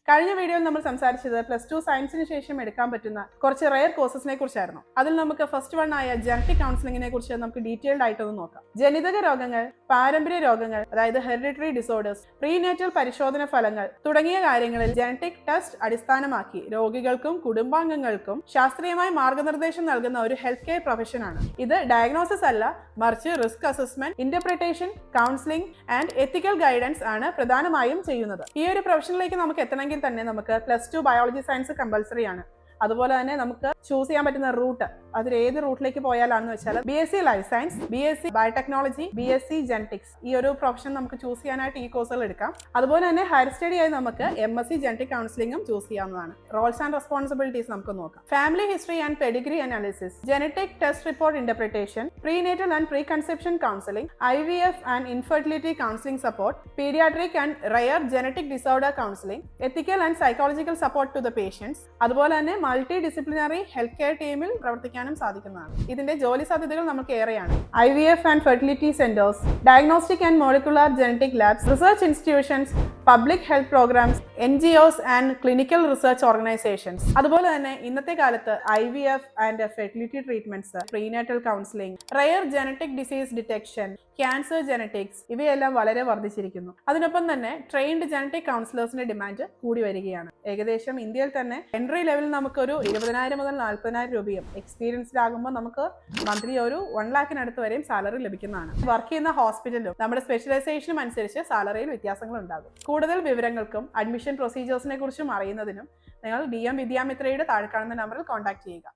കഴിഞ്ഞ വീഡിയോയിൽ നമ്മൾ സംസാരിച്ചത് +2 സയൻസിന് ശേഷം എടുക്കാൻ പറ്റുന്ന കുറച്ച് റയർ കോഴ്സസിനെ കുറിച്ചായിരുന്നു. അതിൽ നമുക്ക് ഫസ്റ്റ് വൺ ആയ ജനറ്റിക് കൗൺസിലിംഗിനെ കുറിച്ച് നമുക്ക് ഡീറ്റെയിൽഡ് ആയിട്ടൊന്ന് നോക്കാം. ജനിതക രോഗങ്ങൾ, പാരമ്പര്യ രോഗങ്ങൾ അതായത് ഹെറിഡിറ്ററി ഡിസോർഡേഴ്സ്, പ്രീനേറ്റൽ പരിശോധന ഫലങ്ങൾ തുടങ്ങിയ കാര്യങ്ങളിൽ ജനറ്റിക് ടെസ്റ്റ് അടിസ്ഥാനമാക്കി രോഗികൾക്കും കുടുംബാംഗങ്ങൾക്കും ശാസ്ത്രീയമായി മാർഗനിർദ്ദേശം നൽകുന്ന ഒരു ഹെൽത്ത് കെയർ പ്രൊഫഷനാണ്. ഇത് ഡയഗ്നോസിസ് അല്ല, മറിച്ച് risk assessment, interpretation, counselling and ethical guidance ആണ് പ്രധാനമായും ചെയ്യുന്നത്. ഈ ഒരു പ്രൊഫഷനിലേക്ക് നമുക്ക് എത്തണമെങ്കിൽ തന്നെ നമുക്ക് +2 ബയോളജി സയൻസ് കമ്പൽസറി ആണ്. അതുപോലെ തന്നെ നമുക്ക് ചൂസ് ചെയ്യാൻ പറ്റുന്ന റൂട്ട്, അതിൽ ഏത് റൂട്ടിലേക്ക് പോയാലാണെന്ന് വെച്ചാൽ BSc life science, BSc biotechnology, BSc genetics, ഈ ഒരു പ്രൊഫഷൻ നമുക്ക് ചൂസ് ചെയ്യാനായിട്ട് ഈ കോഴ്സുകൾ എടുക്കാം. അതുപോലെ തന്നെ ഹയർ സ്റ്റഡി ആയി നമുക്ക് MSc ജനറ്റിക് കൗൺസിലിംഗും ചൂസ് ചെയ്യാവുന്നതാണ്. റോൾസ് ആൻഡ് റെസ്പോൺസിബിലിറ്റീസ് നമുക്ക് നോക്കാം. Family history and pedigree analysis, genetic test report interpretation, prenatal and pre conception counselling, IVF and infertility counselling support, paediatric and rare genetic disorder counselling, ethical and psychological support to the patients. അതുപോലെ തന്നെ multi disciplinary health care ടീമിൽ പ്രവർത്തിക്കാനും സാധിക്കുന്നതാണ്. ഇതിന്റെ ജോലി സാധ്യതകൾ നമുക്ക് ഏറെയാണ്. IVF and fertility centres, diagnostic and molecular genetic labs, research institutions, public health programmes, NGOs and clinical research organisations. അതുപോലെ തന്നെ ഇന്നത്തെ കാലത്ത് IVF and fertility treatments, prenatal counselling, rare genetic disease detection, cancer genetics ഇവയെല്ലാം വളരെ വർദ്ധിച്ചിരിക്കുന്നു. അതിനൊപ്പം തന്നെ trained genetic കൗൺസിലേഴ്സിന്റെ demand കൂടി വരികയാണ്. ഏകദേശം ഇന്ത്യയിൽ തന്നെ എൻട്രി ലെവലിൽ നമുക്കൊരു 20,000 മുതൽ 40,000 രൂപയും, എക്സ്പീരിയൻസ്ഡ് ആകുമ്പോൾ നമുക്ക് മന്ത്ലി ഒരു 1 lakhിനടുത്ത് വരെയും സാലറി ലഭിക്കുന്നതാണ്. വർക്ക് ചെയ്യുന്ന ഹോസ്പിറ്റലും നമ്മുടെ സ്പെഷ്യലൈസേഷനും അനുസരിച്ച് സാലറിയിൽ വ്യത്യാസങ്ങൾ ഉണ്ടാകും. കൂടുതൽ വിവരങ്ങൾക്കും അഡ്മിഷൻ പ്രൊസീജിയേഴ്സിനെ കുറിച്ചും അറിയുന്നതിനും നിങ്ങൾ DM വിദ്യാമിത്രയുടെ താഴെ കാണുന്ന നമ്പറിൽ കോൺടാക്ട് ചെയ്യുക.